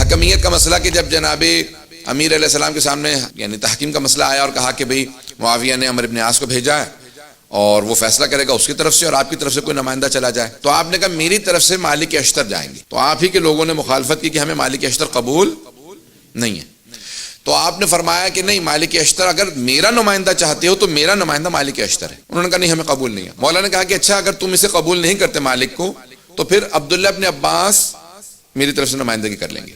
حکمیت کا مسئلہ کہ جب جناب امیر علیہ السلام کے سامنے یعنی تحکیم کا مسئلہ آیا اور کہا کہ بھئی معاویہ نے عمرو ابن عاص کو بھیجا ہے اور وہ فیصلہ کرے گا اس کی طرف سے اور آپ کی طرف سے کوئی نمائندہ چلا جائے، تو آپ نے کہا میری طرف سے مالک اشتر جائیں گے، تو آپ ہی کے لوگوں نے مخالفت کی کہ ہمیں مالک اشتر قبول نہیں ہے، تو آپ نے فرمایا کہ نہیں، مالک اشتر اگر میرا نمائندہ چاہتے ہو تو میرا نمائندہ مالک اشتر ہے۔ انہوں نے کہا نہیں، ہمیں قبول نہیں ہے۔ مولا نے کہا کہ اچھا اگر تم اسے قبول نہیں کرتے مالک کو تو پھر عبداللہ ابن عباس میری طرف سے نمائندگی کر لیں گے۔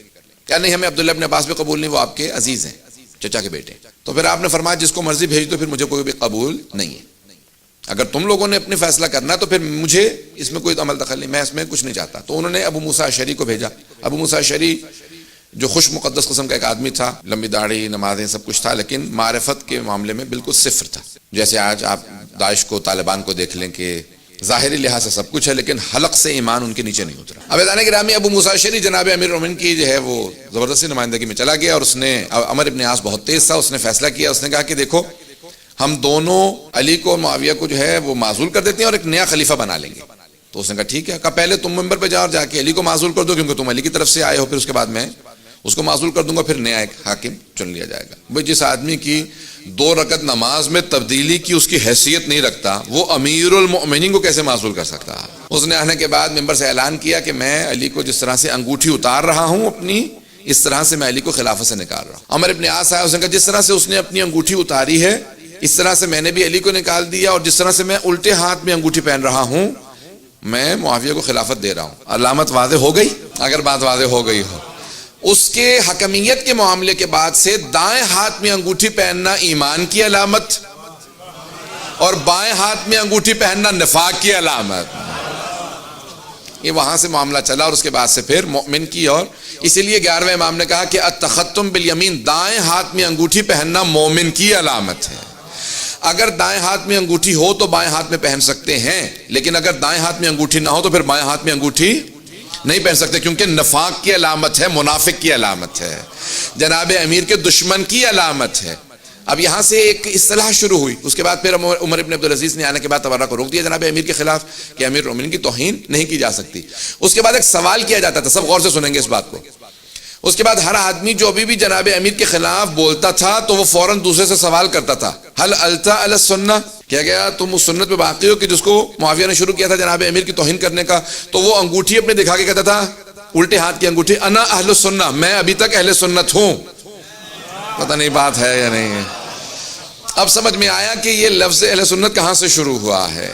کیا نہیں، ہمیں عبداللہ ابن عباس بھی قبول نہیں، وہ آپ کے عزیز ہیں، چچا کے بیٹے۔ تو پھر آپ نے فرمایا جس کو مرضی بھیج دو، پھر مجھے کوئی بھی قبول نہیں ہے۔ اگر تم لوگوں نے اپنے فیصلہ کرنا تو پھر مجھے اس میں کوئی عمل دخل نہیں، میں اس میں کچھ نہیں چاہتا۔ تو انہوں نے ابو موسیٰ اشعری کو بھیجا۔ ابو موسیٰ اشعری جو خوش مقدس قسم کا ایک آدمی تھا، لمبی داڑھی، نمازیں، سب کچھ تھا، لیکن معرفت کے معاملے میں بالکل صفر تھا۔ جیسے آج آپ داعش کو، طالبان کو دیکھ لیں کہ ظاہری لحاظ سے سب کچھ ہے لیکن حلق سے ایمان ان کے نیچے نہیں اترا۔ اب عزیزان گرامی، ابو موسیٰ اشعری جناب امیر المومنین کی جو ہے وہ زبردستی نمائندگی میں چلا گیا اور اس نے، عمرو ابن عاص بہت تیز تھا، اس نے فیصلہ کیا، اس نے کہا کہ دیکھو ہم دونوں علی کو اور معاویہ کو جو ہے وہ معزول کر دیتے ہیں اور ایک نیا خلیفہ بنا لیں گے۔ تو اس نے کہا ٹھیک ہے۔ کہا پہلے تم ممبر پہ جاؤ اور جا کے علی کو معزول کر دو کیونکہ تم علی کی طرف سے آئے ہو، پھر اس کے بعد میں اس کو معزول کر دوں گا، پھر نیا ایک حاکم چن لیا جائے گا۔ بھئی جس آدمی کی 2 رکعت نماز میں تبدیلی کی اس کی حیثیت نہیں رکھتا، وہ امیر المؤمنین کو کیسے معزول کر سکتا ہے؟ اس نے آنے کے بعد ممبر سے اعلان کیا کہ میں علی کو جس طرح سے انگوٹھی اتار رہا ہوں اپنی، اس طرح سے میں علی کو خلافت سے نکال رہا ہوں۔ عمر ابن عاص آیا، اس نے کہا جس طرح سے اس نے اپنی انگوٹھی اتاری ہے اس طرح سے میں نے بھی علی کو نکال دیا، اور جس طرح سے میں الٹے ہاتھ میں انگوٹھی پہن رہا ہوں میں معاویہ کو خلافت دے رہا ہوں۔ علامت واضح ہو گئی؟ اگر بات واضح ہو گئی ہو۔ اس کے حکمیت کے معاملے کے بعد سے دائیں ہاتھ میں انگوٹھی پہننا ایمان کی علامت اور بائیں ہاتھ میں انگوٹھی پہننا نفاق کی علامت، یہ وہاں سے معاملہ چلا، اور اس کے بعد سے پھر مومن کی، اور اسی لیے 11ویں امام نے کہا کہ التختم بالیمین، دائیں ہاتھ میں انگوٹھی پہننا مومن کی علامت ہے۔ اگر دائیں ہاتھ میں انگوٹھی ہو تو بائیں ہاتھ میں پہن سکتے ہیں، لیکن اگر دائیں ہاتھ میں انگوٹھی نہ ہو تو پھر بائیں ہاتھ میں انگوٹھی نہیں پہن سکتے، کیونکہ نفاق کی علامت ہے، منافق کی علامت ہے، جناب امیر کے دشمن کی علامت ہے۔ اب یہاں سے ایک اصطلاح شروع ہوئی، اس کے بعد پھر عمر ابن عبدالعزیز نے آنے کے بعد تبرہ کو روک دیا جناب امیر کے خلاف کہ امیر المومنین کی توہین نہیں کی جا سکتی۔ اس کے بعد ایک سوال کیا جاتا تھا، سب غور سے سنیں گے اس بات کو۔ اس کے بعد ہر آدمی جو ابھی بھی جناب امیر کے خلاف بولتا تھا تو وہ فوراً دوسرے سے سوال کرتا تھا، حل التا علی السنہ، کیا گیا تم اس سنت پہ باقی ہو کہ جس کو معاویہ نے شروع کیا تھا جناب امیر کی توہین کرنے کا؟ تو وہ انگوٹھی اپنے دکھا کے کہتا تھا، الٹے ہاتھ کی انگوٹھی، انا اہل السنہ، میں ابھی تک اہل سنت ہوں۔ پتہ نہیں بات ہے یا نہیں ہے؟ اب سمجھ میں آیا کہ یہ لفظ اہل سنت کہاں سے شروع ہوا ہے۔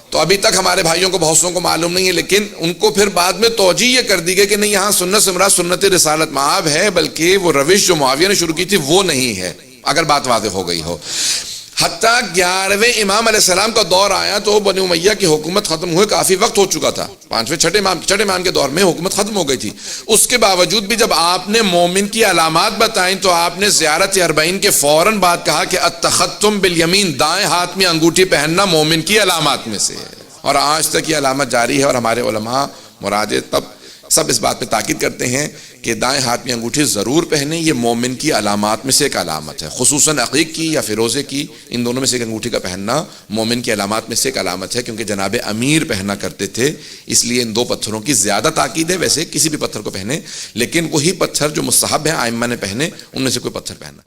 تو ابھی تک ہمارے بھائیوں کو بہت سوں کو معلوم نہیں ہے، لیکن ان کو پھر بعد میں توجیہ یہ کر دی گئی کہ نہیں، یہاں سنت سے مراد سنت رسالت مآب ہے، بلکہ وہ روش جو معاویہ نے شروع کی تھی وہ نہیں ہے، اگر بات واضح ہو گئی ہو۔ حتیٰ 11ویں امام علیہ السلام کا دور آیا تو بنی امیہ کی حکومت ختم ہوئے کافی وقت ہو چکا تھا، 5ویں چھٹے امام کے دور میں حکومت ختم ہو گئی تھی۔ اس کے باوجود بھی جب آپ نے مومن کی علامات بتائیں تو آپ نے زیارت اربعین کے فوراً بعد کہا کہ التختم بالیمین، دائیں ہاتھ میں انگوٹھی پہننا مومن کی علامات میں سے ہے، اور آج تک یہ علامت جاری ہے۔ اور ہمارے علماء مراجع تب سب اس بات پہ تاکید کرتے ہیں کہ دائیں ہاتھ میں انگوٹھی ضرور پہنیں، یہ مومن کی علامات میں سے ایک علامت ہے، خصوصاً عقیق کی یا فیروزے کی، ان دونوں میں سے ایک انگوٹھی کا پہننا مومن کی علامات میں سے ایک علامت ہے، کیونکہ جناب امیر پہنا کرتے تھے، اس لیے ان 2 پتھروں کی زیادہ تاکید ہے۔ ویسے کسی بھی پتھر کو پہنے، لیکن وہی پتھر جو مستحب ہے ائمہ نے پہنے، ان میں سے کوئی پتھر پہنا۔